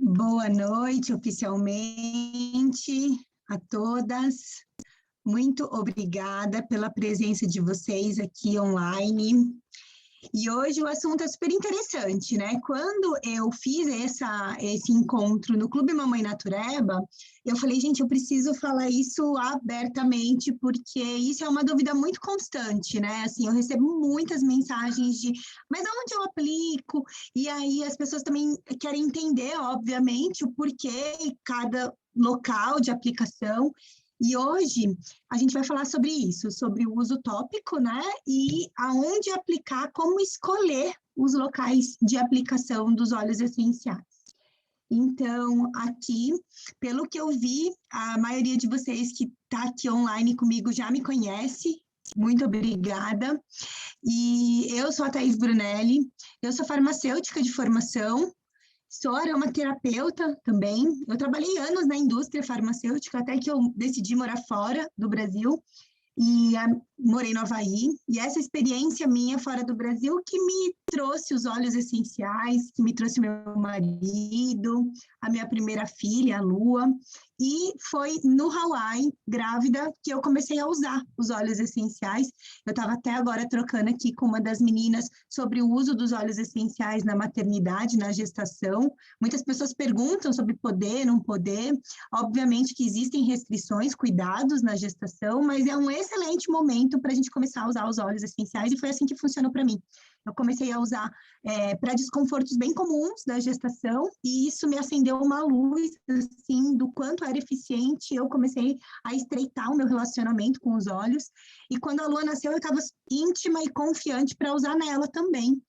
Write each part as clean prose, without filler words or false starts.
Boa noite, oficialmente, a todas. Muito obrigada pela presença de vocês aqui online. E hoje o assunto é super interessante, né? Quando eu fiz esse encontro no Clube Mamãe Natureba, eu falei, gente, eu preciso falar isso abertamente, porque isso é uma dúvida muito constante, né? Assim, eu recebo muitas mensagens de, mas aonde eu aplico? E aí as pessoas também querem entender, obviamente, o porquê cada local de aplicação. E hoje a gente vai falar sobre isso, sobre o uso tópico, né? E aonde aplicar, como escolher os locais de aplicação dos óleos essenciais. Então, aqui, pelo que eu vi, a maioria de vocês que está aqui online comigo já me conhece. Muito obrigada. E eu sou a Thaís Brunelli, eu sou farmacêutica de formação, sou aromaterapeuta também. Eu trabalhei anos na indústria farmacêutica, até que eu decidi morar fora do Brasil e morei no Havaí. E essa experiência minha fora do Brasil que me trouxe os óleos essenciais, que me trouxe meu marido, a minha primeira filha, a Lua. E foi no Hawaii, grávida, que eu comecei a usar os óleos essenciais. Eu estava até agora trocando aqui com uma das meninas sobre o uso dos óleos essenciais na maternidade, na gestação. Muitas pessoas perguntam sobre poder, não poder. Obviamente que existem restrições, cuidados na gestação, mas é um excelente momento para a gente começar a usar os óleos essenciais e foi assim que funcionou para mim. Eu comecei a usar para desconfortos bem comuns da gestação e isso me acendeu uma luz, assim, do quanto era eficiente. Eu comecei a estreitar o meu relacionamento com os óleos e quando a Lua nasceu eu estava íntima e confiante para usar nela também.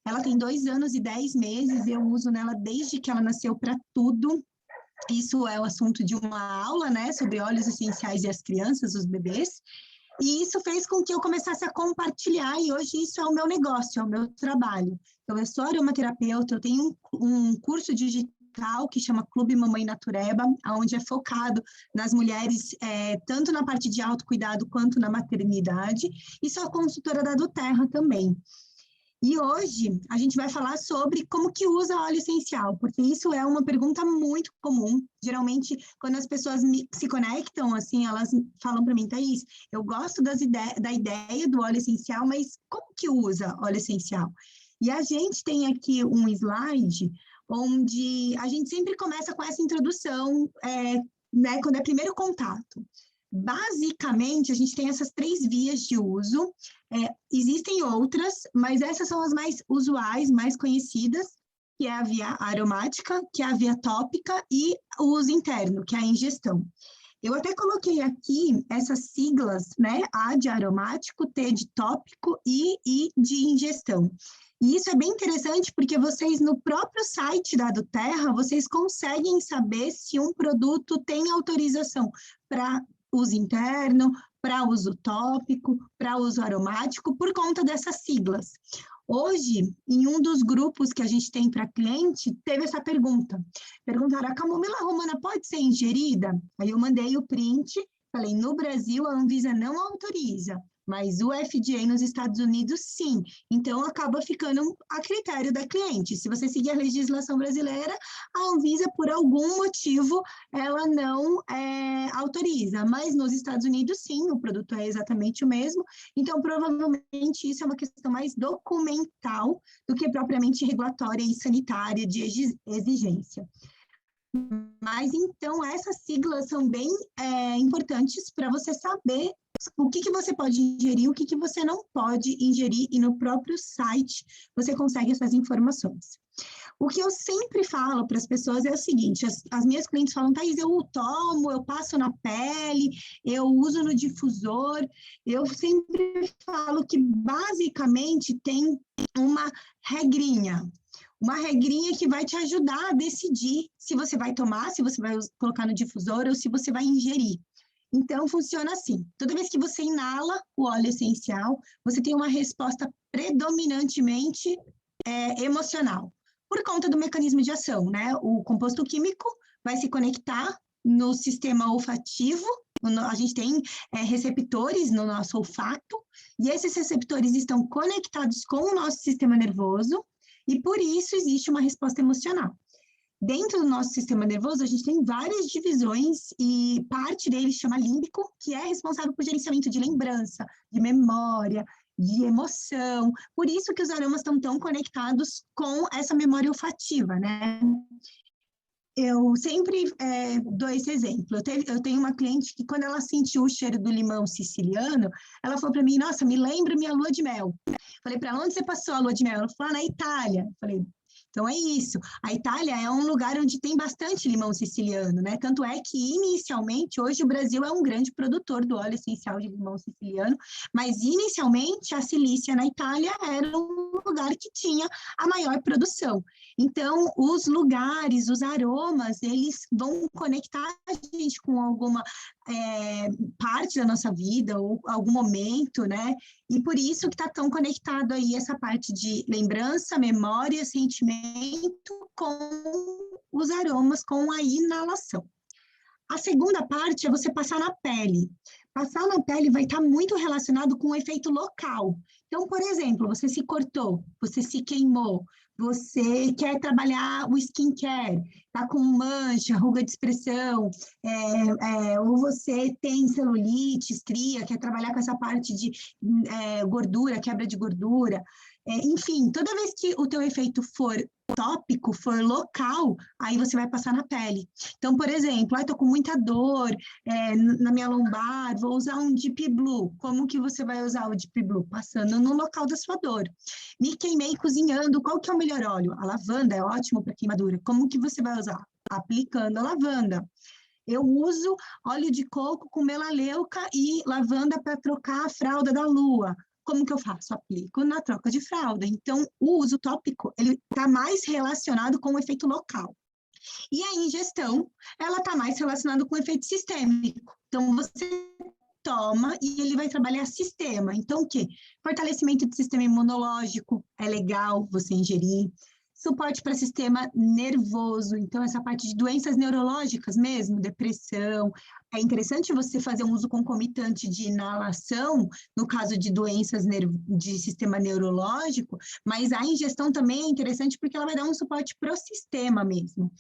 Ela tem 2 anos e 10 meses, eu uso nela desde que ela nasceu para tudo. Isso é o assunto de uma aula, né, sobre óleos essenciais e as crianças, os bebês. E isso fez com que eu começasse a compartilhar, e hoje isso é o meu negócio, é o meu trabalho. Então, eu sou aromaterapeuta, eu tenho um curso digital que chama Clube Mamãe Natureba, onde é focado nas mulheres, tanto na parte de autocuidado quanto na maternidade, e sou consultora da Duterra também. E hoje a gente vai falar sobre como que usa óleo essencial, porque isso é uma pergunta muito comum. Geralmente, quando as pessoas se conectam, assim, elas falam para mim, Thaís, eu gosto da ideia do óleo essencial, mas como que usa óleo essencial? E a gente tem aqui um slide onde a gente sempre começa com essa introdução, né, quando é primeiro contato. Basicamente, a gente tem essas 3 vias de uso. Existem outras, mas essas são as mais usuais, mais conhecidas, que é a via aromática, que é a via tópica e o uso interno, que é a ingestão. Eu até coloquei aqui essas siglas, né? A de aromático, T de tópico e I de ingestão. E isso é bem interessante porque vocês, no próprio site da Duterra, vocês conseguem saber se um produto tem autorização para uso interno, para uso tópico, para uso aromático, por conta dessas siglas. Hoje, em um dos grupos que a gente tem para cliente, teve essa pergunta. Perguntaram, a camomila romana pode ser ingerida? Aí eu mandei o print, falei, no Brasil a Anvisa não autoriza, mas o FDA nos Estados Unidos, sim. Então, acaba ficando a critério da cliente. Se você seguir a legislação brasileira, a Anvisa, por algum motivo, ela não autoriza. Mas nos Estados Unidos, sim, o produto é exatamente o mesmo. Então, provavelmente, isso é uma questão mais documental do que propriamente regulatória e sanitária de exigência. Mas, então, essas siglas são bem importantes para você saber o que você pode ingerir, o que você não pode ingerir, e no próprio site você consegue essas informações. O que eu sempre falo para as pessoas é o seguinte, as minhas clientes falam, Thaís, eu tomo, eu passo na pele, eu uso no difusor, eu sempre falo que basicamente tem uma regrinha que vai te ajudar a decidir se você vai tomar, se você vai colocar no difusor ou se você vai ingerir. Então, funciona assim. Toda vez que você inala o óleo essencial, você tem uma resposta predominantemente emocional, por conta do mecanismo de ação, né? O composto químico vai se conectar no sistema olfativo, a gente tem receptores no nosso olfato, e esses receptores estão conectados com o nosso sistema nervoso, e por isso existe uma resposta emocional. Dentro do nosso sistema nervoso, a gente tem várias divisões e parte dele chama límbico, que é responsável por gerenciamento de lembrança, de memória, de emoção. Por isso que os aromas estão tão conectados com essa memória olfativa, né? Eu sempre dou esse exemplo. Eu tenho uma cliente que, quando ela sentiu o cheiro do limão siciliano, ela falou para mim: nossa, me lembra minha lua de mel. Falei: para onde você passou a lua de mel? Ela falou: na Itália. Falei: então é isso. A Itália é um lugar onde tem bastante limão siciliano, né? Tanto é que, inicialmente, hoje o Brasil é um grande produtor do óleo essencial de limão siciliano, mas, inicialmente, a Cilícia, na Itália, era um lugar que tinha a maior produção. Então, os lugares, os aromas, eles vão conectar a gente com alguma parte da nossa vida, ou algum momento, né? E por isso que está tão conectado aí essa parte de lembrança, memória, sentimento com os aromas, com a inalação. A segunda parte é você passar na pele. Passar na pele vai estar muito relacionado com o efeito local. Então, por exemplo, você se cortou, você se queimou, você quer trabalhar o skincare, está com mancha, ruga de expressão, ou você tem celulite, estria, quer trabalhar com essa parte de gordura, quebra de gordura. Enfim, toda vez que o teu efeito for tópico, for local, aí você vai passar na pele. Então, por exemplo, estou com muita dor na minha lombar, vou usar um Deep Blue. Como que você vai usar o Deep Blue? Passando no local da sua dor. Me queimei cozinhando, qual que é o melhor óleo? A lavanda é ótimo para queimadura. Como que você vai usar? Aplicando a lavanda. Eu uso óleo de coco com melaleuca e lavanda para trocar a fralda da lua. Como que eu faço? Aplico na troca de fralda. Então, o uso tópico, ele está mais relacionado com o efeito local. E a ingestão, ela está mais relacionada com o efeito sistêmico. Então, você toma e ele vai trabalhar sistema. Então, o quê? Fortalecimento do sistema imunológico, é legal você ingerir. Suporte para sistema nervoso, então essa parte de doenças neurológicas mesmo, depressão. É interessante você fazer um uso concomitante de inalação, no caso de doenças de sistema neurológico, mas a ingestão também é interessante porque ela vai dar um suporte para o sistema mesmo.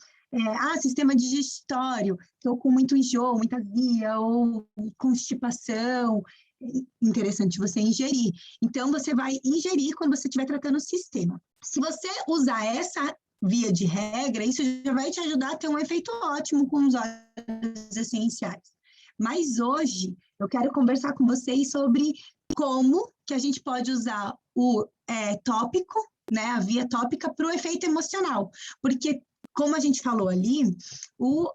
Sistema digestório, estou com muito enjoo, muita azia ou constipação, interessante você ingerir. Então, você vai ingerir quando você estiver tratando o sistema. Se você usar essa via de regra, isso já vai te ajudar a ter um efeito ótimo com os óleos essenciais. Mas hoje, eu quero conversar com vocês sobre como que a gente pode usar o tópico, né, a via tópica, para o efeito emocional. Porque, como a gente falou ali, o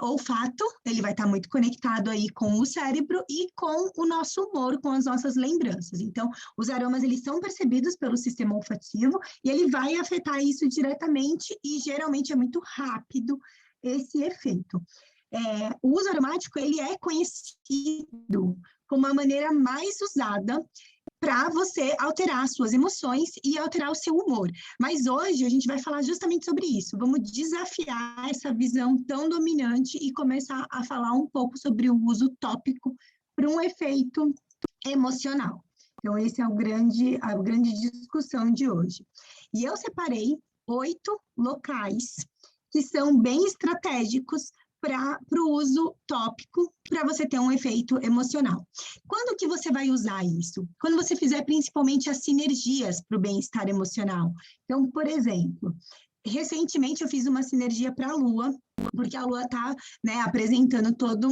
olfato, ele vai estar muito conectado aí com o cérebro e com o nosso humor, com as nossas lembranças. Então, os aromas, eles são percebidos pelo sistema olfativo e ele vai afetar isso diretamente e geralmente é muito rápido esse efeito. O uso aromático, ele é conhecido como a maneira mais usada para você alterar as suas emoções e alterar o seu humor. Mas hoje a gente vai falar justamente sobre isso. Vamos desafiar essa visão tão dominante e começar a falar um pouco sobre o uso tópico para um efeito emocional. Então, esse é a grande discussão de hoje. E eu separei 8 locais que são bem estratégicos para o uso tópico, para você ter um efeito emocional. Quando que você vai usar isso? Quando você fizer principalmente as sinergias para o bem-estar emocional. Então, por exemplo, recentemente eu fiz uma sinergia para a Lua, porque a Lua está, né, apresentando todo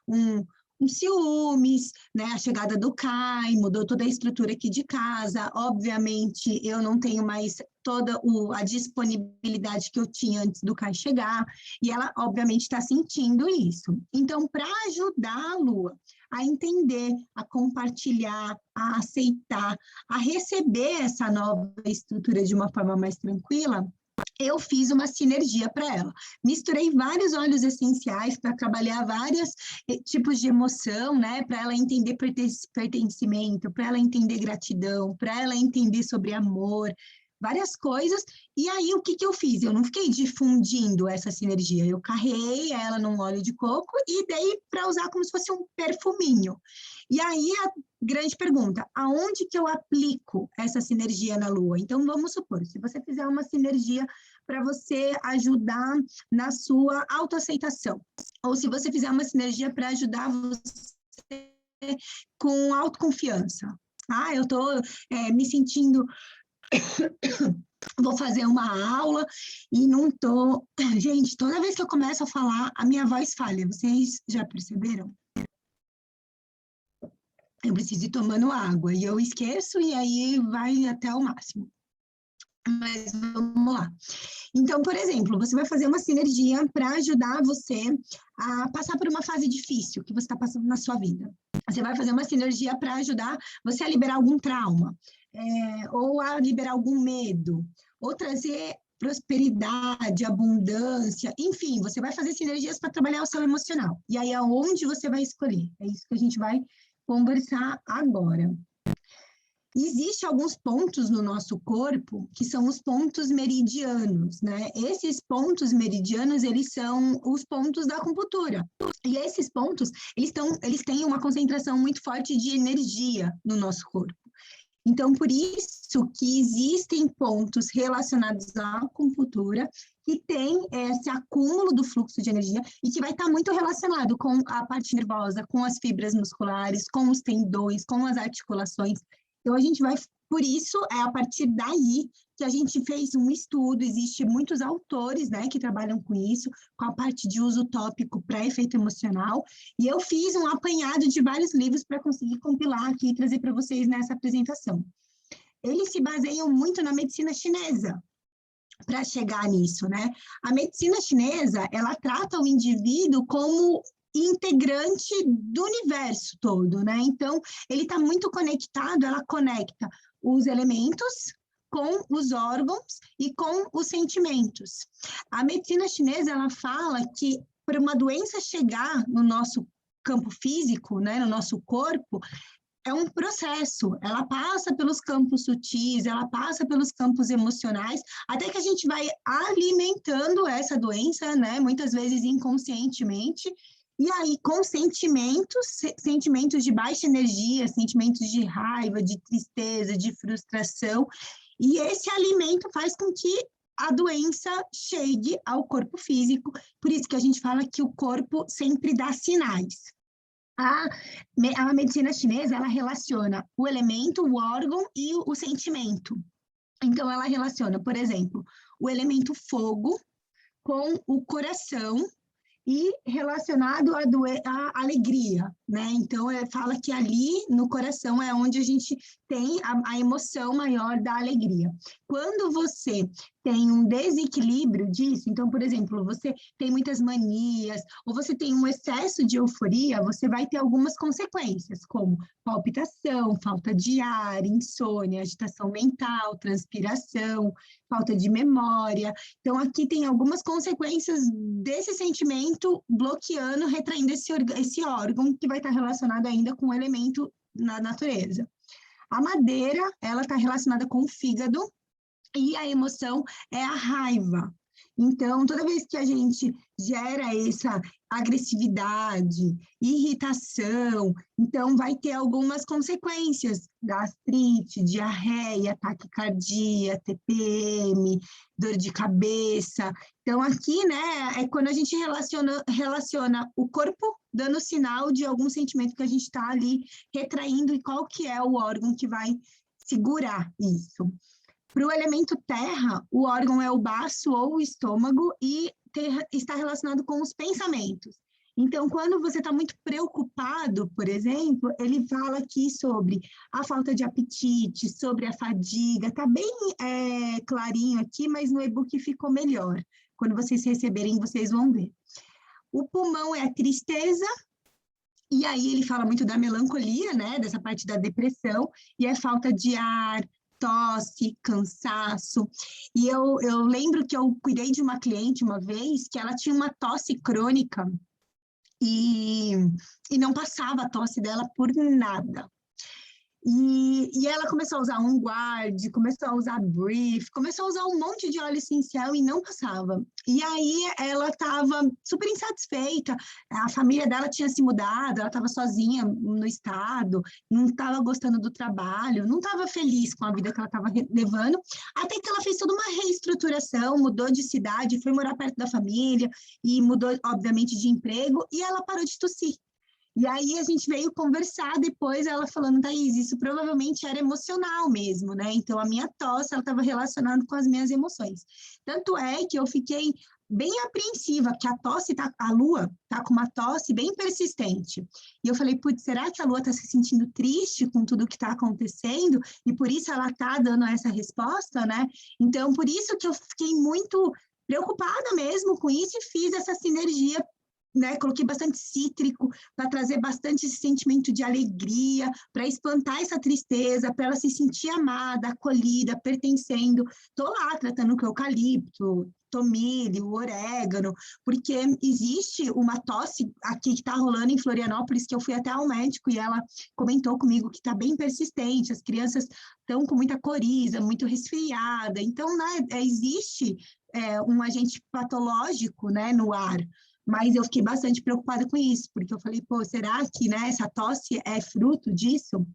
um ciúmes, né, a chegada do Kai, mudou toda a estrutura aqui de casa, obviamente eu não tenho mais toda a disponibilidade que eu tinha antes do Kai chegar, e ela obviamente está sentindo isso. Então, para ajudar a Lua a entender, a compartilhar, a aceitar, a receber essa nova estrutura de uma forma mais tranquila, eu fiz uma sinergia para ela. Misturei vários óleos essenciais para trabalhar vários tipos de emoção, né? Para ela entender pertencimento, para ela entender gratidão, para ela entender sobre amor, várias coisas. E aí, o que que eu fiz? Eu não fiquei difundindo essa sinergia, eu carreguei ela num óleo de coco e dei para usar como se fosse um perfuminho. E aí, a grande pergunta, aonde que eu aplico essa sinergia na Lua? Então, vamos supor, se você fizer uma sinergia para você ajudar na sua autoaceitação, ou se você fizer uma sinergia para ajudar você com autoconfiança. Ah, eu estou me sentindo... Vou fazer uma aula e não tô... Gente, toda vez que eu começo a falar, a minha voz falha. Vocês já perceberam? Eu preciso ir tomando água e eu esqueço e aí vai até o máximo. Mas vamos lá. Então, por exemplo, você vai fazer uma sinergia para ajudar você a passar por uma fase difícil que você está passando na sua vida. Você vai fazer uma sinergia para ajudar você a liberar algum trauma, ou a liberar algum medo, ou trazer prosperidade, abundância, enfim, você vai fazer sinergias para trabalhar o seu emocional. E aí, aonde você vai escolher? É isso que a gente vai conversar agora. Existem alguns pontos no nosso corpo que são os pontos meridianos, né? Esses pontos meridianos, eles são os pontos da acupuntura. E esses pontos, eles têm uma concentração muito forte de energia no nosso corpo. Então, por isso que existem pontos relacionados à acupuntura que tem esse acúmulo do fluxo de energia e que vai estar muito relacionado com a parte nervosa, com as fibras musculares, com os tendões, com as articulações. Então, a gente vai, por isso, é a partir daí que a gente fez um estudo, existem muitos autores, né, que trabalham com isso, com a parte de uso tópico para efeito emocional, e eu fiz um apanhado de vários livros para conseguir compilar aqui e trazer para vocês nessa apresentação. Eles se baseiam muito na medicina chinesa, para chegar nisso, né? A medicina chinesa, ela trata o indivíduo como integrante do universo todo, né? Então, ele está muito conectado, ela conecta os elementos com os órgãos e com os sentimentos. A medicina chinesa, ela fala que para uma doença chegar no nosso campo físico, né, no nosso corpo, é um processo, ela passa pelos campos sutis, ela passa pelos campos emocionais, até que a gente vai alimentando essa doença, né, muitas vezes inconscientemente, e aí com sentimentos de baixa energia, sentimentos de raiva, de tristeza, de frustração, e esse alimento faz com que a doença chegue ao corpo físico, por isso que a gente fala que o corpo sempre dá sinais. A medicina chinesa, ela relaciona o elemento, o órgão e o sentimento. Então, ela relaciona, por exemplo, o elemento fogo com o coração e relacionado à alegria, né? Então, fala que ali no coração é onde a gente tem a emoção maior da alegria. Quando você tem um desequilíbrio disso, então, por exemplo, você tem muitas manias, ou você tem um excesso de euforia, você vai ter algumas consequências, como palpitação, falta de ar, insônia, agitação mental, transpiração, falta de memória. Então, aqui tem algumas consequências desse sentimento bloqueando, retraindo esse órgão que vai estar relacionado ainda com o elemento na natureza. A madeira, ela está relacionada com o fígado, e a emoção é a raiva. Então, toda vez que a gente gera essa agressividade, irritação, então vai ter algumas consequências, gastrite, diarreia, taquicardia, TPM, dor de cabeça. Então, aqui, né, é quando a gente relaciona o corpo dando sinal de algum sentimento que a gente está ali retraindo e qual que é o órgão que vai segurar isso. Para o elemento terra, o órgão é o baço ou o estômago e está relacionado com os pensamentos. Então, quando você está muito preocupado, por exemplo, ele fala aqui sobre a falta de apetite, sobre a fadiga, está bem clarinho aqui, mas no e-book ficou melhor. Quando vocês receberem, vocês vão ver. O pulmão é a tristeza, e aí ele fala muito da melancolia, né, dessa parte da depressão, e é falta de ar, tosse, cansaço. E eu lembro que eu cuidei de uma cliente uma vez que ela tinha uma tosse crônica e não passava a tosse dela por nada. E ela começou a usar On Guard, começou a usar Brief, começou a usar um monte de óleo essencial e não passava. E aí ela estava super insatisfeita, a família dela tinha se mudado, ela estava sozinha no estado, não estava gostando do trabalho, não estava feliz com a vida que ela estava levando, até que ela fez toda uma reestruturação, mudou de cidade, foi morar perto da família e mudou, obviamente, de emprego, e ela parou de tossir. E aí a gente veio conversar depois, ela falando, Thaís, isso provavelmente era emocional mesmo, né? Então a minha tosse, ela estava relacionada com as minhas emoções. Tanto é que eu fiquei bem apreensiva, que a Lua tá com uma tosse bem persistente. E eu falei, putz, será que a Lua está se sentindo triste com tudo que está acontecendo? E por isso ela está dando essa resposta, né? Então, por isso que eu fiquei muito preocupada mesmo com isso e fiz essa sinergia, né, coloquei bastante cítrico para trazer bastante esse sentimento de alegria, para espantar essa tristeza, para ela se sentir amada, acolhida, pertencendo. Estou lá tratando com eucalipto, tomilho, orégano, porque existe uma tosse aqui que está rolando em Florianópolis, que eu fui até ao médico e ela comentou comigo que está bem persistente, as crianças estão com muita coriza, muito resfriada, então, né, existe um agente patológico, né, no ar. Mas eu fiquei bastante preocupada com isso, porque eu falei, pô, será que, né, essa tosse é fruto disso?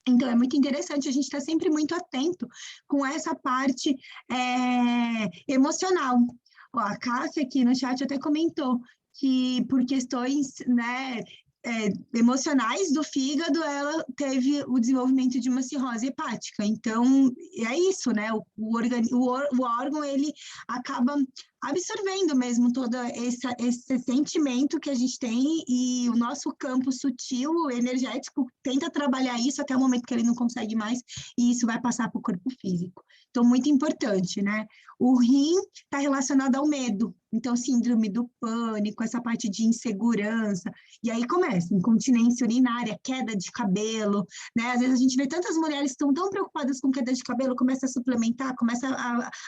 Então, é muito interessante a gente estar sempre muito atento com essa parte emocional. Ó, a Cássia aqui no chat até comentou que por questões, né, emocionais do fígado, ela teve o desenvolvimento de uma cirrose hepática. Então, é isso, né? O órgão, ele acaba absorvendo mesmo todo esse sentimento que a gente tem e o nosso campo sutil, energético, tenta trabalhar isso até o momento que ele não consegue mais e isso vai passar para o corpo físico. Então, muito importante, né? O rim está relacionado ao medo, então síndrome do pânico, essa parte de insegurança, e aí começa incontinência urinária, queda de cabelo, né? Às vezes a gente vê tantas mulheres que estão tão preocupadas com queda de cabelo, começa a suplementar, começa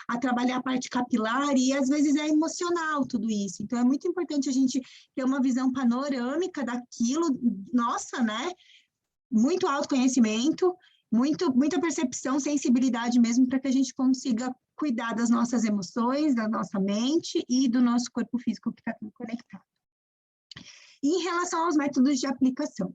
a trabalhar a parte capilar, e às vezes é emocional tudo isso. Então é muito importante a gente ter uma visão panorâmica daquilo, nossa, né? Muito autoconhecimento, muita percepção, sensibilidade mesmo, para que a gente consiga cuidar das nossas emoções, da nossa mente e do nosso corpo físico que está conectado. E em relação aos métodos de aplicação,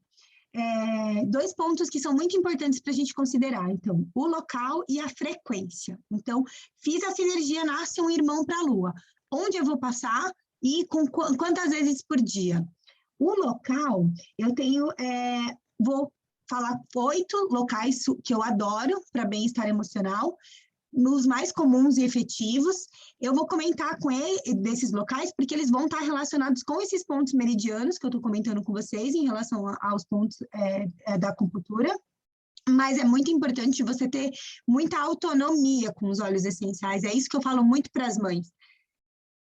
dois pontos que são muito importantes para a gente considerar. Então, o local e a frequência. Então, fiz a sinergia, nasce um irmão para a Lua. Onde eu vou passar e com quantas vezes por dia? O local, eu tenho, vou falar 8 locais que eu adoro para bem-estar emocional, nos mais comuns e efetivos. Eu vou comentar com ele desses locais, porque eles vão estar relacionados com esses pontos meridianos que eu estou comentando com vocês em relação aos pontos da acupuntura. Mas é muito importante você ter muita autonomia com os óleos essenciais. É isso que eu falo muito para as mães.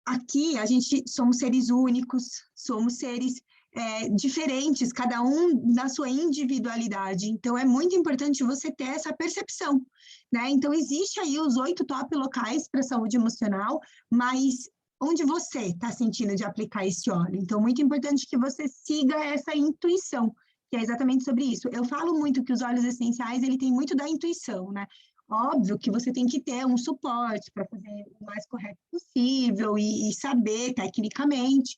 Aqui, a gente somos seres únicos, somos seres diferentes, cada um na sua individualidade. Então, é muito importante você ter essa percepção, né? Então, existe aí os 8 top locais para saúde emocional, mas onde você está sentindo de aplicar esse óleo? Então, muito importante que você siga essa intuição, que é exatamente sobre isso. Eu falo muito que os óleos essenciais, ele tem muito da intuição, né? Óbvio que você tem que ter um suporte para fazer o mais correto possível e saber tecnicamente,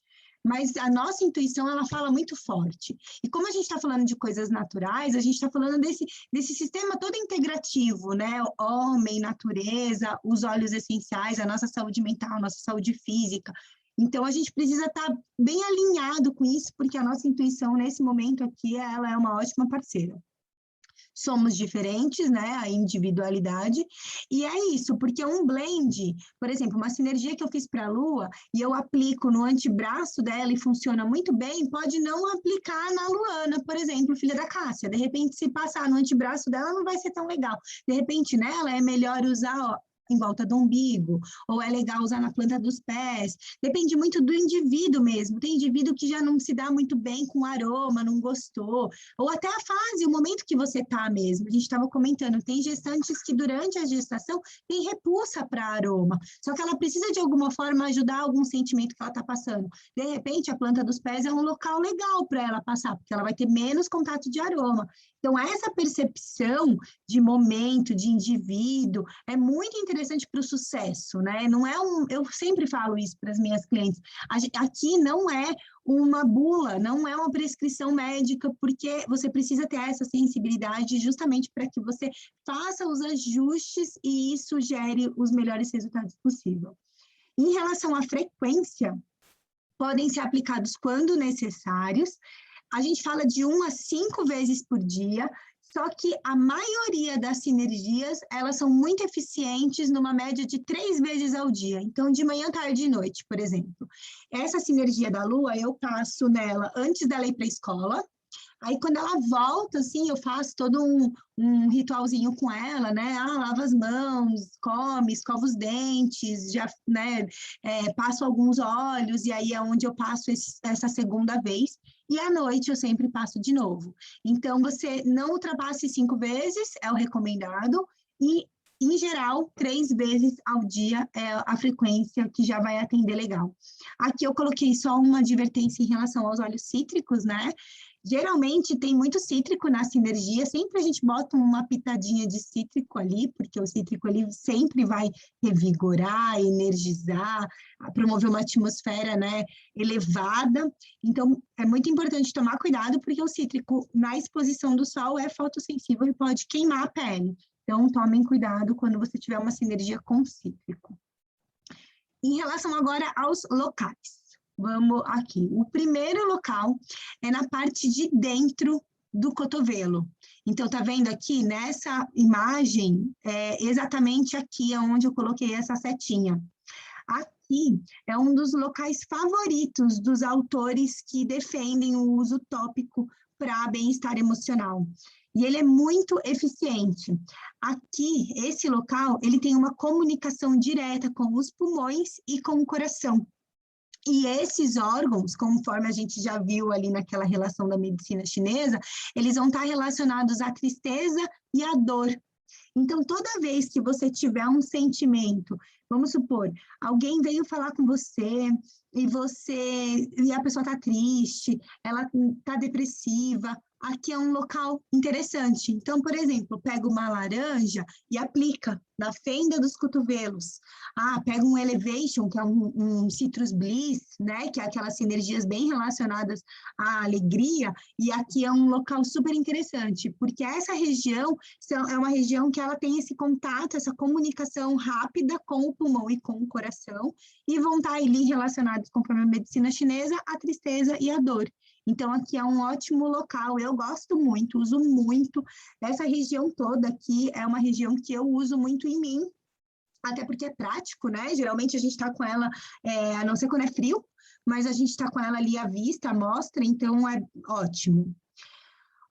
mas a nossa intuição, ela fala muito forte. E como a gente está falando de coisas naturais, a gente está falando desse sistema todo integrativo, né? Homem, natureza, os óleos essenciais, a nossa saúde mental, a nossa saúde física. Então, a gente precisa estar bem alinhado com isso, porque a nossa intuição, nesse momento aqui, ela é uma ótima parceira. Somos diferentes, né, a individualidade, e é isso, porque um blend, por exemplo, uma sinergia que eu fiz para a Lua, e eu aplico no antebraço dela e funciona muito bem, pode não aplicar na Luana, por exemplo, filha da Cássia, de repente se passar no antebraço dela não vai ser tão legal, de repente nela é melhor usar, ó, em volta do umbigo, ou é legal usar na planta dos pés, depende muito do indivíduo mesmo, tem indivíduo que já não se dá muito bem com aroma, não gostou, ou até a fase, o momento que você está mesmo, a gente estava comentando, tem gestantes que durante a gestação tem repulsa para aroma, só que ela precisa de alguma forma ajudar algum sentimento que ela está passando, de repente a planta dos pés é um local legal para ela passar, porque ela vai ter menos contato de aroma, Então, essa percepção de momento, de indivíduo, é muito interessante para o sucesso, né? Não é eu sempre falo isso para as minhas clientes, aqui não é uma bula, não é uma prescrição médica, porque você precisa ter essa sensibilidade justamente para que você faça os ajustes e isso gere os melhores resultados possível. Em relação à frequência, podem ser aplicados quando necessários. A gente fala de 1 a 5 vezes por dia, só que a maioria das sinergias, elas são muito eficientes numa média de 3 vezes ao dia. Então, de manhã, tarde e noite, por exemplo. Essa sinergia da Lua, eu passo nela antes dela ir para a escola. Aí, quando ela volta, assim, eu faço todo um ritualzinho com ela, né? Lava as mãos, come, escova os dentes, já, né? Passo alguns óleos, e aí é onde eu passo essa segunda vez. E à noite eu sempre passo de novo. Então, você não ultrapasse 5 vezes, é o recomendado, e em geral, 3 vezes ao dia é a frequência que já vai atender legal. Aqui eu coloquei só uma advertência em relação aos óleos cítricos, né? Geralmente tem muito cítrico na sinergia, sempre a gente bota uma pitadinha de cítrico ali, porque o cítrico ali sempre vai revigorar, energizar, promover uma atmosfera, né, elevada. Então, é muito importante tomar cuidado, porque o cítrico, na exposição do sol, é fotossensível e pode queimar a pele. Então, tomem cuidado quando você tiver uma sinergia com cítrico. Em relação agora aos locais. Vamos aqui. O primeiro local é na parte de dentro do cotovelo. Então, tá vendo aqui nessa imagem, exatamente aqui onde eu coloquei essa setinha. Aqui é um dos locais favoritos dos autores que defendem o uso tópico para bem-estar emocional. E ele é muito eficiente. Aqui, esse local, ele tem uma comunicação direta com os pulmões e com o coração. E esses órgãos, conforme a gente já viu ali naquela relação da medicina chinesa, eles vão estar relacionados à tristeza e à dor. Então, toda vez que você tiver um sentimento, vamos supor, alguém veio falar com você e a pessoa está triste, ela está depressiva, aqui é um local interessante. Então, por exemplo, pega uma laranja e aplica na fenda dos cotovelos. Pega um Elevation, que é um Citrus Bliss, né? Que é aquelas sinergias bem relacionadas à alegria, e aqui é um local super interessante, porque essa região é uma região que ela tem esse contato, essa comunicação rápida com o pulmão e com o coração, e vão estar ali relacionados, conforme a medicina chinesa, a tristeza e a dor. Então, aqui é um ótimo local, eu gosto muito, uso muito. Essa região toda aqui é uma região que eu uso muito em mim, até porque é prático, né? Geralmente a gente está com ela, a não ser quando é frio, mas a gente está com ela ali à vista, à mostra, então é ótimo.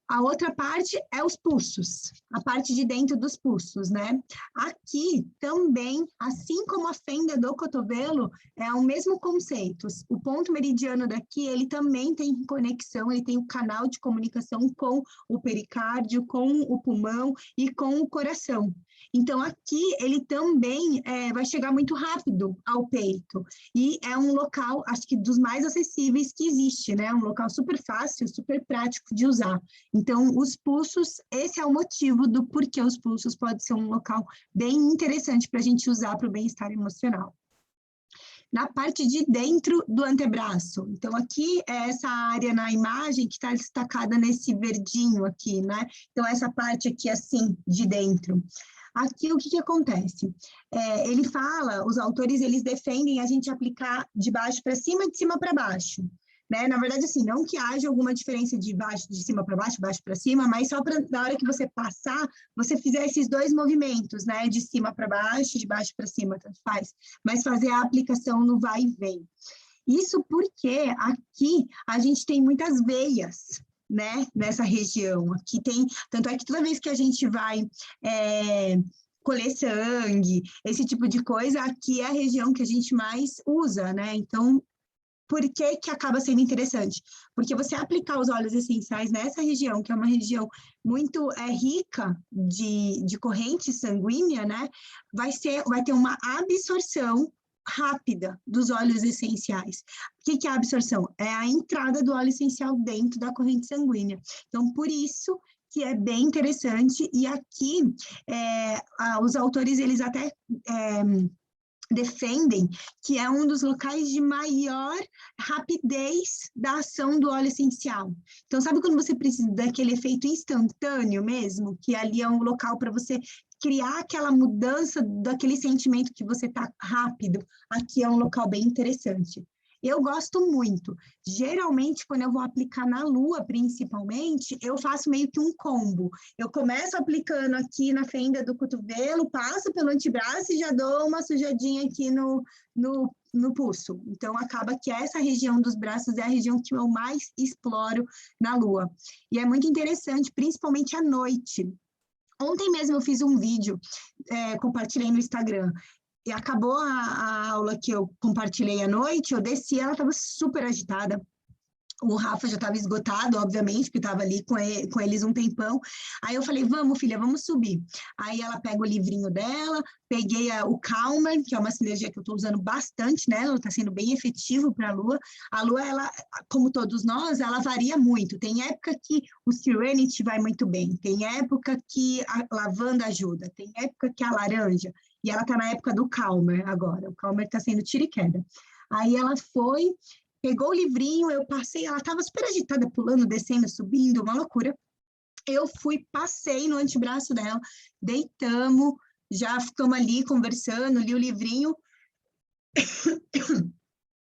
A outra parte é os pulsos, a parte de dentro dos pulsos, né? Aqui também, assim como a fenda do cotovelo, é o mesmo conceito. O ponto meridiano daqui, ele também tem conexão, ele tem o canal de comunicação com o pericárdio, com o pulmão e com o coração. Então, aqui ele também vai chegar muito rápido ao peito. E é um local, acho que dos mais acessíveis que existe, né? Um local super fácil, super prático de usar. Então, os pulsos, esse é o motivo do porquê os pulsos pode ser um local bem interessante para a gente usar para o bem-estar emocional. Na parte de dentro do antebraço. Então, aqui é essa área na imagem que está destacada nesse verdinho aqui, né? Então, essa parte aqui, assim, de dentro. Aqui, o que acontece? Ele fala, os autores, eles defendem a gente aplicar de baixo para cima e de cima para baixo. Né? Na verdade, assim, não que haja alguma diferença de cima para baixo para cima, mas só para na hora que você passar, você fizer esses dois movimentos, né? De cima para baixo, de baixo para cima, tanto faz. Mas fazer a aplicação no vai e vem. Isso porque aqui a gente tem muitas veias, né? Nessa região. Aqui tem, tanto é que toda vez que a gente vai colher sangue, esse tipo de coisa, aqui é a região que a gente mais usa, né? Então, por que que acaba sendo interessante? Porque você aplicar os óleos essenciais nessa região, que é uma região muito rica de corrente sanguínea, né? Vai ter uma absorção rápida dos óleos essenciais. O que é a absorção? É a entrada do óleo essencial dentro da corrente sanguínea. Então, por isso que é bem interessante, e aqui os autores, eles até defendem que é um dos locais de maior rapidez da ação do óleo essencial. Então, sabe quando você precisa daquele efeito instantâneo mesmo, que ali é um local para você criar aquela mudança daquele sentimento que você está rápido? Aqui é um local bem interessante. Eu gosto muito. Geralmente, quando eu vou aplicar na lua, principalmente, eu faço meio que um combo. Eu começo aplicando aqui na fenda do cotovelo, passo pelo antebraço e já dou uma sujadinha aqui no pulso. Então, acaba que essa região dos braços é a região que eu mais exploro na lua. E é muito interessante, principalmente à noite. Ontem mesmo eu fiz um vídeo, compartilhei no Instagram, e acabou a aula que eu compartilhei à noite, eu desci, ela estava super agitada. O Rafa já estava esgotado, obviamente, porque estava ali com eles um tempão. Aí eu falei, vamos, filha, vamos subir. Aí ela pega o livrinho dela, peguei o Calmer, que é uma sinergia que eu estou usando bastante, né? Ela está sendo bem efetivo para a Lua. A Lua, ela, como todos nós, ela varia muito. Tem época que o Serenity vai muito bem, tem época que a lavanda ajuda, tem época que a laranja, e ela está na época do Calmer agora. O Calmer está sendo tiro e queda. Aí ela foi, pegou o livrinho, eu passei, ela estava super agitada, pulando, descendo, subindo, uma loucura. Eu fui, passei no antebraço dela, deitamos, já ficamos ali conversando, li o livrinho.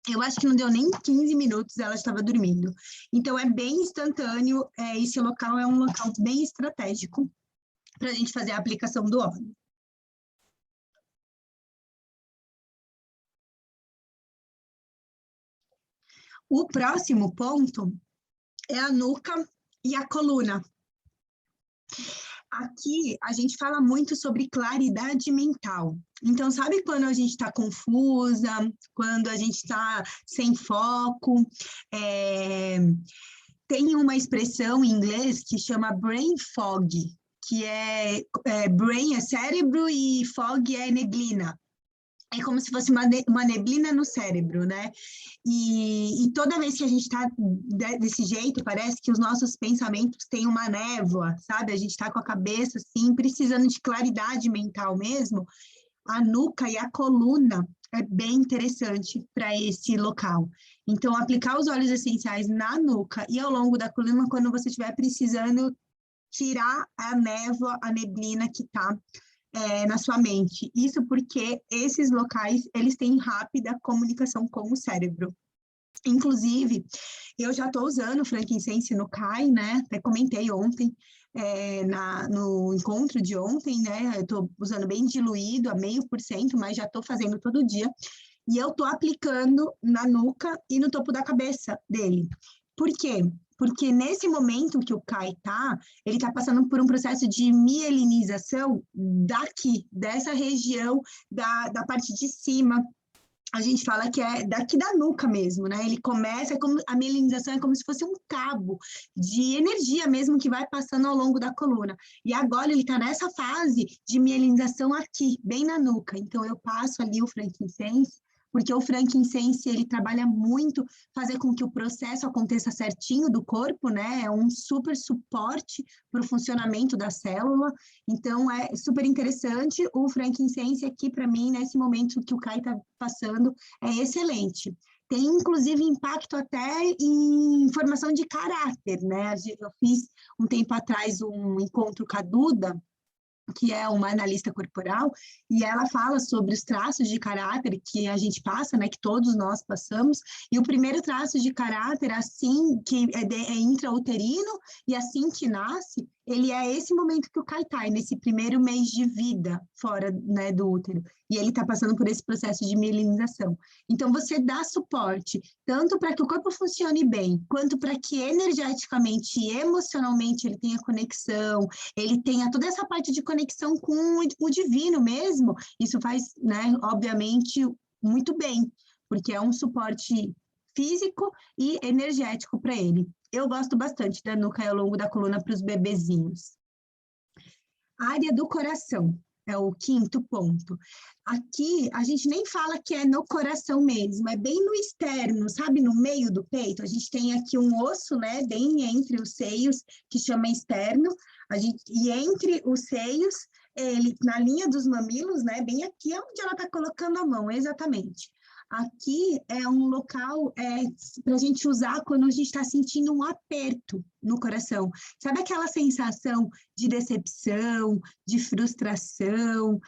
Eu acho que não deu nem 15 minutos, ela estava dormindo. Então, é bem instantâneo, esse local é um local bem estratégico para a gente fazer a aplicação do óleo. O próximo ponto é a nuca e a coluna. Aqui a gente fala muito sobre claridade mental. Então, sabe quando a gente está confusa, quando a gente está sem foco? Tem uma expressão em inglês que chama brain fog, que brain é cérebro e fog é neblina. É como se fosse uma neblina no cérebro, né? E toda vez que a gente está desse jeito, parece que os nossos pensamentos têm uma névoa, sabe? A gente está com a cabeça, assim, precisando de claridade mental mesmo. A nuca e a coluna é bem interessante para esse local. Então, aplicar os óleos essenciais na nuca e ao longo da coluna quando você estiver precisando tirar a névoa, a neblina que está na sua mente. Isso porque esses locais, eles têm rápida comunicação com o cérebro. Inclusive, eu já estou usando o frankincense no CAI, né? Até comentei ontem, no encontro de ontem, né? Eu estou usando bem diluído, a 0,5%, mas já estou fazendo todo dia. E eu estou aplicando na nuca e no topo da cabeça dele. Por quê? Porque nesse momento que o Kai está, ele está passando por um processo de mielinização daqui, dessa região da parte de cima. A gente fala que é daqui da nuca mesmo, né? Ele começa, a mielinização é como se fosse um cabo de energia mesmo que vai passando ao longo da coluna. E agora ele está nessa fase de mielinização aqui, bem na nuca. Então eu passo ali o frankincense, porque o frankincense, ele trabalha muito fazer com que o processo aconteça certinho do corpo, né? É um super suporte para o funcionamento da célula. Então, é super interessante. O frankincense aqui, para mim, nesse momento que o Kai está passando, é excelente. Tem, inclusive, impacto até em formação de caráter, né? Eu fiz, um tempo atrás, um encontro com a Duda, que é uma analista corporal, e ela fala sobre os traços de caráter que a gente passa, né, que todos nós passamos, e o primeiro traço de caráter, assim, que é intrauterino, e assim que nasce, ele é esse momento que o Kai tá, nesse primeiro mês de vida fora, né, do útero, e ele está passando por esse processo de mielinização. Então, você dá suporte, tanto para que o corpo funcione bem, quanto para que energeticamente e emocionalmente ele tenha conexão, ele tenha toda essa parte de conexão com o divino mesmo. Isso faz, né, obviamente, muito bem, porque é um suporte físico e energético para ele. Eu gosto bastante da nuca ao longo da coluna para os bebezinhos. A área do coração. é o quinto ponto. Aqui, a gente nem fala que é no coração mesmo, é bem no externo, sabe? No meio do peito. A gente tem aqui um osso, né? Bem entre os seios, que chama externo. E entre os seios, ele, na linha dos mamilos, né? Bem aqui é onde ela está colocando a mão, exatamente. Aqui é um local para a gente usar quando a gente está sentindo um aperto no coração. Sabe aquela sensação de decepção, de frustração,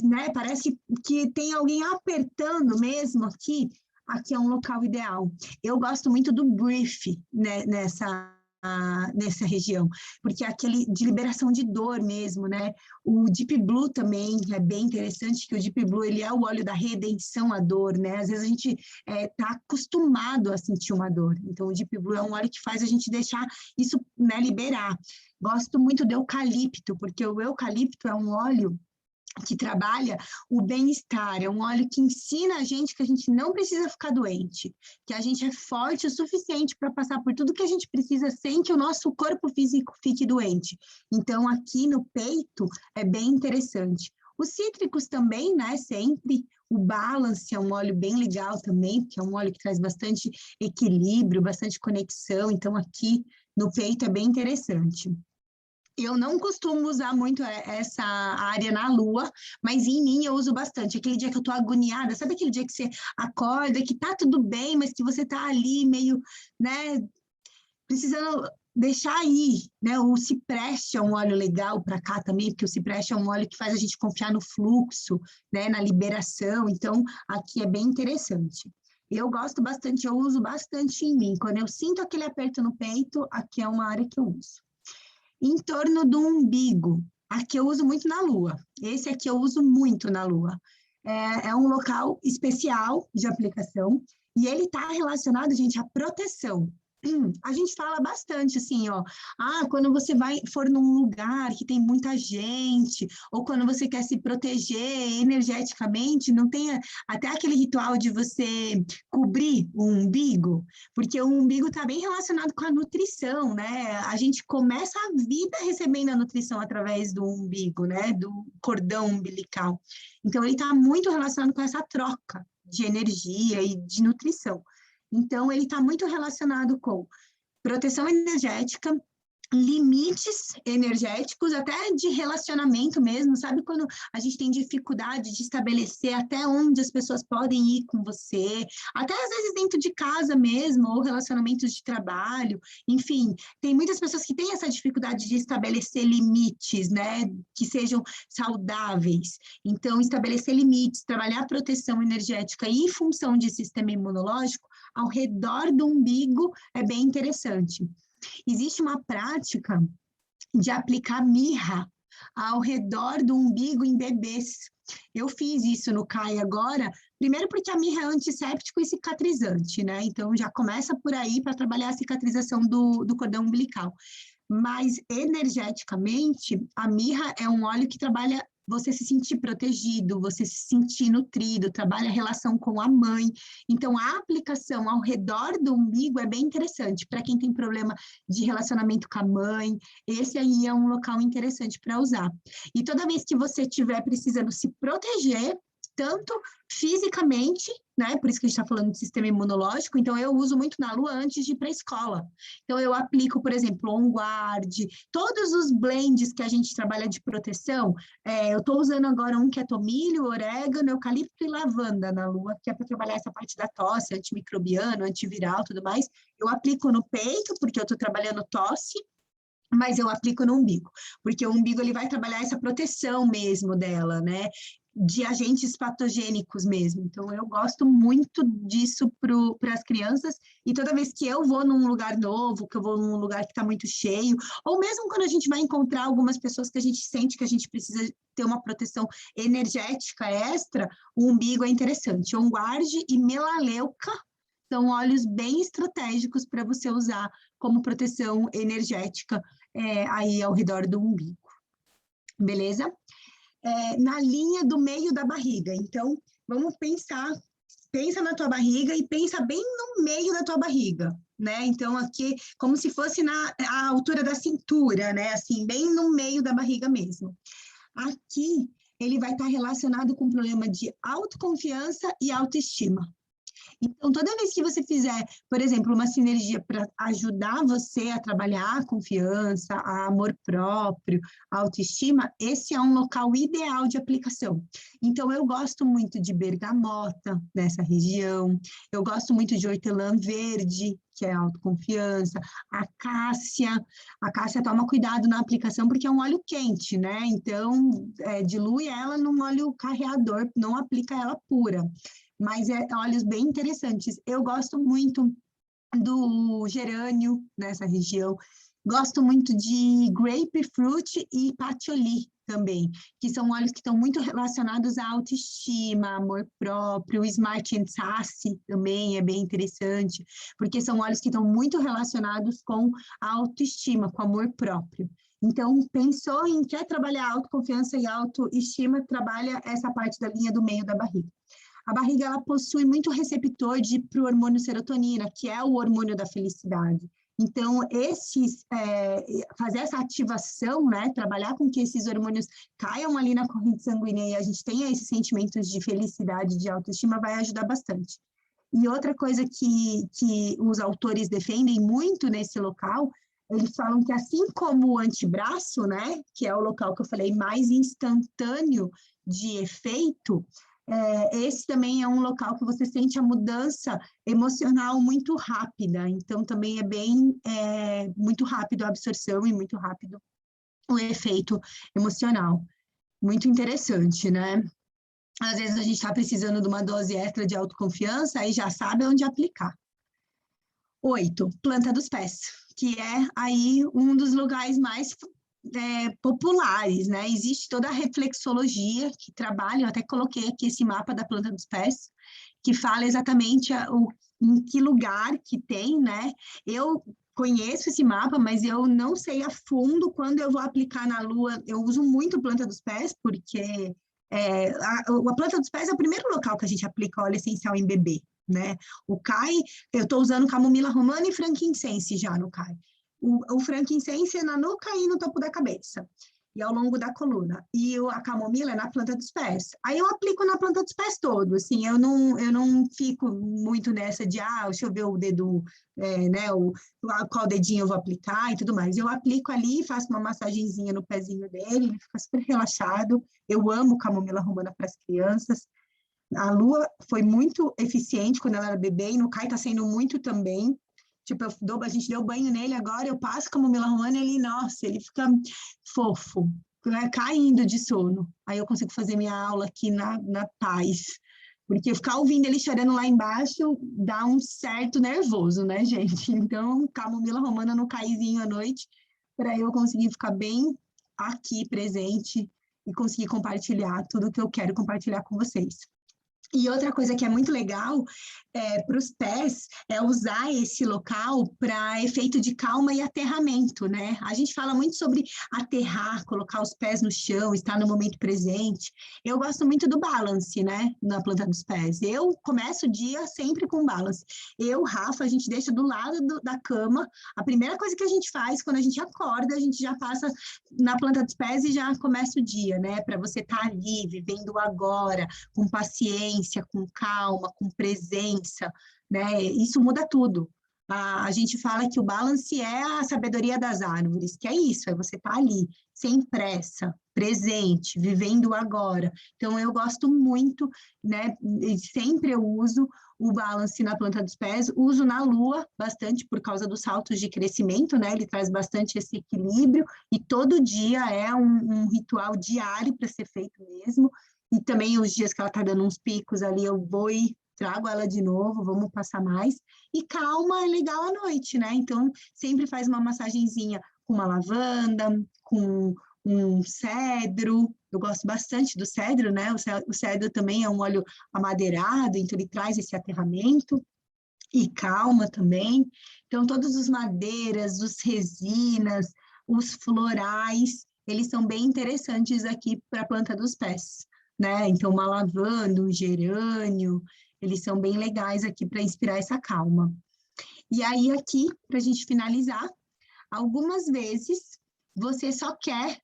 né, parece que tem alguém apertando mesmo aqui? Aqui é um local ideal. Eu gosto muito do brief, né, nessa região, porque é aquele de liberação de dor mesmo, né? O Deep Blue também é bem interessante, que o Deep Blue, ele é o óleo da redenção à dor, né? Às vezes a gente tá acostumado a sentir uma dor, então o Deep Blue é um óleo que faz a gente deixar isso, né, liberar. Gosto muito do eucalipto, porque o eucalipto é um óleo que trabalha o bem-estar, é um óleo que ensina a gente que a gente não precisa ficar doente, que a gente é forte o suficiente para passar por tudo que a gente precisa sem que o nosso corpo físico fique doente. Então, aqui no peito é bem interessante. Os cítricos também, né, sempre. O Balance é um óleo bem legal também, porque é um óleo que traz bastante equilíbrio, bastante conexão, então aqui no peito é bem interessante. Eu não costumo usar muito essa área na lua, mas em mim eu uso bastante. Aquele dia que eu tô agoniada, sabe aquele dia que você acorda, que tá tudo bem, mas que você tá ali meio, né, precisando deixar ir, né? O cipreste é um óleo legal para cá também, porque o cipreste é um óleo que faz a gente confiar no fluxo, né, na liberação. Então, aqui é bem interessante. Eu gosto bastante, eu uso bastante em mim. Quando eu sinto aquele aperto no peito, aqui é uma área que eu uso. Em torno do umbigo, aqui eu uso muito na lua. Esse aqui eu uso muito na lua. É um local especial de aplicação e ele está relacionado, gente, à proteção. A gente fala bastante assim, ó, quando você for num lugar que tem muita gente, ou quando você quer se proteger energeticamente, não tem até aquele ritual de você cobrir o umbigo, porque o umbigo está bem relacionado com a nutrição, né? A gente começa a vida recebendo a nutrição através do umbigo, né? Do cordão umbilical. Então, ele está muito relacionado com essa troca de energia e de nutrição. Então, ele está muito relacionado com proteção energética, limites energéticos, até de relacionamento mesmo, sabe? Quando a gente tem dificuldade de estabelecer até onde as pessoas podem ir com você, até às vezes dentro de casa mesmo, ou relacionamentos de trabalho, enfim, tem muitas pessoas que têm essa dificuldade de estabelecer limites, né? Que sejam saudáveis. Então, estabelecer limites, trabalhar proteção energética e função de sistema imunológico ao redor do umbigo é bem interessante. Existe uma prática de aplicar mirra ao redor do umbigo em bebês. Eu fiz isso no CAI agora, primeiro porque a mirra é antisséptico e cicatrizante, né? Então já começa por aí para trabalhar a cicatrização do cordão umbilical. Mas energeticamente, a mirra é um óleo que trabalha você se sentir protegido, você se sentir nutrido, trabalha a relação com a mãe. Então, a aplicação ao redor do umbigo é bem interessante. Para quem tem problema de relacionamento com a mãe, esse aí é um local interessante para usar. E toda vez que você estiver precisando se proteger, tanto fisicamente, né? Por isso que a gente está falando de sistema imunológico, então eu uso muito na lua antes de ir para a escola. Então eu aplico, por exemplo, On Guard, todos os blends que a gente trabalha de proteção, eu estou usando agora um que é tomilho, orégano, eucalipto e lavanda na lua, que é para trabalhar essa parte da tosse, antimicrobiano, antiviral, tudo mais. Eu aplico no peito, porque eu estou trabalhando tosse, mas eu aplico no umbigo, porque o umbigo ele vai trabalhar essa proteção mesmo dela, né? De agentes patogênicos mesmo. Então, eu gosto muito disso para as crianças, e toda vez que eu vou num lugar novo, que eu vou num lugar que está muito cheio, ou mesmo quando a gente vai encontrar algumas pessoas que a gente sente que a gente precisa ter uma proteção energética extra, o umbigo é interessante. On Guard e melaleuca são óleos bem estratégicos para você usar como proteção energética aí ao redor do umbigo. Beleza? Na linha do meio da barriga. Então, vamos pensar, pensa na tua barriga e pensa bem no meio da tua barriga, né? Então, aqui, como se fosse a altura da cintura, né? Assim, bem no meio da barriga mesmo. Aqui ele vai estar relacionado com problema de autoconfiança e autoestima. Então, toda vez que você fizer, por exemplo, uma sinergia para ajudar você a trabalhar a confiança, a amor próprio, a autoestima, esse é um local ideal de aplicação. Então, eu gosto muito de bergamota nessa região, eu gosto muito de hortelã verde, que é autoconfiança, a cássia toma cuidado na aplicação porque é um óleo quente, né? Então, dilui ela num óleo carreador, não aplica ela pura. Mas óleos bem interessantes. Eu gosto muito do gerânio nessa região, gosto muito de grapefruit e patchouli também, que são óleos que estão muito relacionados à autoestima, amor próprio. O Smart and Sassy também é bem interessante, porque são óleos que estão muito relacionados com a autoestima, com amor próprio. Então, pensou em quer trabalhar autoconfiança e autoestima, trabalha essa parte da linha do meio da barriga. A barriga, ela possui muito receptor para o hormônio serotonina, que é o hormônio da felicidade. Então, fazer essa ativação, né, trabalhar com que esses hormônios caiam ali na corrente sanguínea e a gente tenha esses sentimentos de felicidade, de autoestima, vai ajudar bastante. E outra coisa que os autores defendem muito nesse local, eles falam que assim como o antebraço, né, que é o local que eu falei mais instantâneo de efeito, esse também é um local que você sente a mudança emocional muito rápida, então também é muito rápido a absorção e muito rápido o efeito emocional. Muito interessante, né? Às vezes a gente está precisando de uma dose extra de autoconfiança, aí já sabe onde aplicar. 8, planta dos pés, que é aí um dos lugares mais populares, né? Existe toda a reflexologia que trabalha, eu até coloquei aqui esse mapa da planta dos pés, que fala exatamente em que lugar que tem, né? Eu conheço esse mapa, mas eu não sei a fundo quando eu vou aplicar na lua. Eu uso muito planta dos pés, porque a planta dos pés é o primeiro local que a gente aplica óleo essencial em bebê, né? O CAI, eu estou usando camomila romana e frankincense já no CAI. O frankincense é na nuca e no topo da cabeça, e ao longo da coluna. E a camomila é na planta dos pés. Aí eu aplico na planta dos pés todo, assim, eu não fico muito nessa de, deixa eu ver o dedo, né, qual dedinho eu vou aplicar e tudo mais. Eu aplico ali, faço uma massagenzinha no pezinho dele, ele fica super relaxado. Eu amo camomila romana para as crianças. A Lua foi muito eficiente quando ela era bebê, e no Kai está sendo muito também. Tipo, a gente deu banho nele agora, eu passo camomila romana e ele fica fofo, caindo de sono. Aí eu consigo fazer minha aula aqui na paz. Porque ficar ouvindo ele chorando lá embaixo dá um certo nervoso, né, gente? Então, camomila romana no caizinho à noite, para eu conseguir ficar bem aqui presente e conseguir compartilhar tudo que eu quero compartilhar com vocês. E outra coisa que é muito legal para os pés é usar esse local para efeito de calma e aterramento, né? A gente fala muito sobre aterrar, colocar os pés no chão, estar no momento presente. Eu gosto muito do balance, né? Na planta dos pés. Eu começo o dia sempre com balance. Rafa, a gente deixa do lado da cama. A primeira coisa que a gente faz quando a gente acorda, a gente já passa na planta dos pés e já começa o dia, né? Para você estar ali, vivendo agora, com paciência, com calma, com presença, né? Isso muda tudo. A gente fala que o balance é a sabedoria das árvores, que é isso, é você estar ali, sem pressa, presente, vivendo agora. Então, eu gosto muito, né? Sempre eu uso o balance na planta dos pés, uso na lua bastante por causa dos saltos de crescimento, né? Ele traz bastante esse equilíbrio e todo dia é um ritual diário para ser feito mesmo. E também os dias que ela está dando uns picos ali, eu vou e trago ela de novo, vamos passar mais. E calma é legal à noite, né? Então, sempre faz uma massagenzinha com uma lavanda, com um cedro. Eu gosto bastante do cedro, né? O cedro também é um óleo amadeirado, então ele traz esse aterramento e calma também. Então, todos os madeiras, os resinas, os florais, eles são bem interessantes aqui para a planta dos pés, né? Então, uma lavanda, um gerânio, eles são bem legais aqui para inspirar essa calma. E aí, aqui, para a gente finalizar, algumas vezes você só quer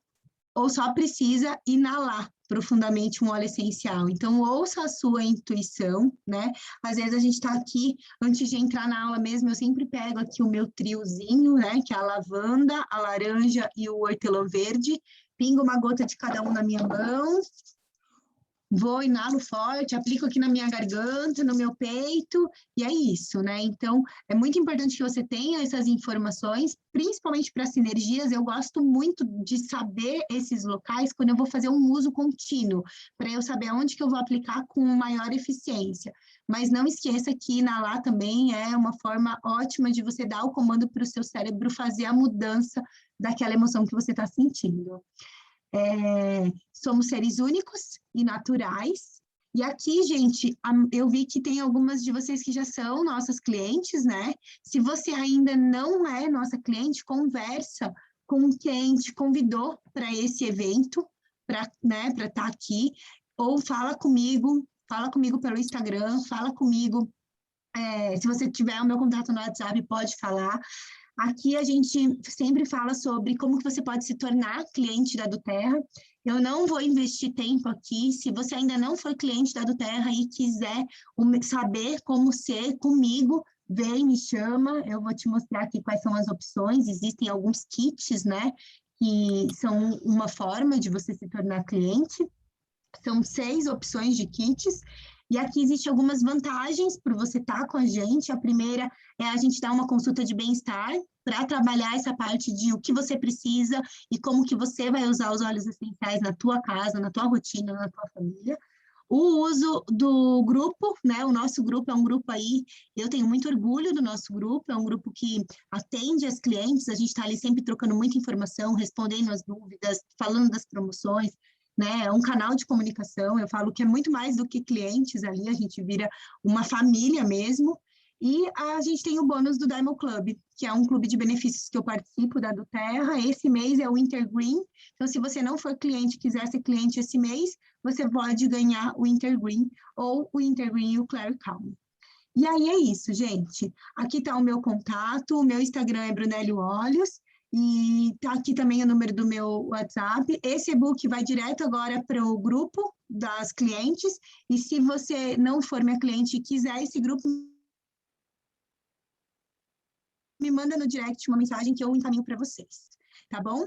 ou só precisa inalar profundamente um óleo essencial. Então, ouça a sua intuição, né? Às vezes a gente está aqui, antes de entrar na aula mesmo, eu sempre pego aqui o meu triozinho, né? Que é a lavanda, a laranja e o hortelã verde, pingo uma gota de cada um na minha mão, vou, inalo forte, aplico aqui na minha garganta, no meu peito, e é isso, né? Então, é muito importante que você tenha essas informações, principalmente para sinergias. Eu gosto muito de saber esses locais quando eu vou fazer um uso contínuo, para eu saber onde que eu vou aplicar com maior eficiência. Mas não esqueça que inalar também é uma forma ótima de você dar o comando para o seu cérebro fazer a mudança daquela emoção que você está sentindo. Somos seres únicos e naturais. E aqui, gente, eu vi que tem algumas de vocês que já são nossas clientes, né? Se você ainda não é nossa cliente, conversa com quem te convidou para esse evento, para, né, para estar aqui, ou fala comigo pelo Instagram, fala comigo. Se você tiver o meu contato no WhatsApp, pode falar. Aqui a gente sempre fala sobre como que você pode se tornar cliente da Duterra. Eu não vou investir tempo aqui. Se você ainda não foi cliente da Duterra e quiser saber como ser comigo, vem, me chama. Eu vou te mostrar aqui quais são as opções. Existem alguns kits, né? Que são uma forma de você se tornar cliente. São 6 opções de kits. E aqui existem algumas vantagens para você estar com a gente. A primeira é a gente dar uma consulta de bem-estar para trabalhar essa parte de o que você precisa e como que você vai usar os óleos essenciais na tua casa, na tua rotina, na tua família. O uso do grupo, né? O nosso grupo é um grupo aí, eu tenho muito orgulho do nosso grupo, é um grupo que atende as clientes, a gente está ali sempre trocando muita informação, respondendo as dúvidas, falando das promoções, né? É um canal de comunicação, eu falo que é muito mais do que clientes ali, a gente vira uma família mesmo. E a gente tem o bônus do Diamond Club, que é um clube de benefícios que eu participo da Duterra. Esse mês é o Intergreen. Então, se você não for cliente, quiser ser cliente esse mês, você pode ganhar o Intergreen ou o Intergreen e o Claire Calm. E aí é isso, gente. Aqui está o meu contato, o meu Instagram é Brunello Olhos, e tá aqui também o número do meu WhatsApp. Esse e-book vai direto agora para o grupo das clientes, e se você não for minha cliente e quiser esse grupo, me manda no direct uma mensagem que eu encaminho para vocês, tá bom?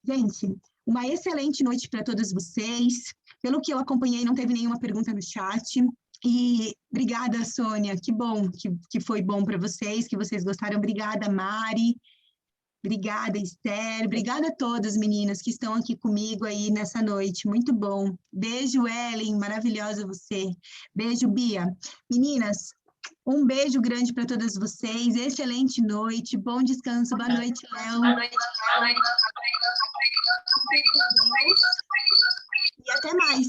Gente, uma excelente noite para todos vocês. Pelo que eu acompanhei, não teve nenhuma pergunta no chat. E obrigada, Sônia, que bom que foi bom para vocês, que vocês gostaram. Obrigada, Mari. Obrigada, Esther. Obrigada a todas, meninas, que estão aqui comigo aí nessa noite. Muito bom. Beijo, Ellen. Maravilhosa você. Beijo, Bia. Meninas, um beijo grande para todas vocês. Excelente noite. Bom descanso. Boa noite, Léo. Boa noite. E até mais.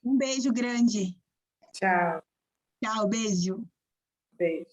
Um beijo grande. Tchau. Tchau, beijo. Beijo.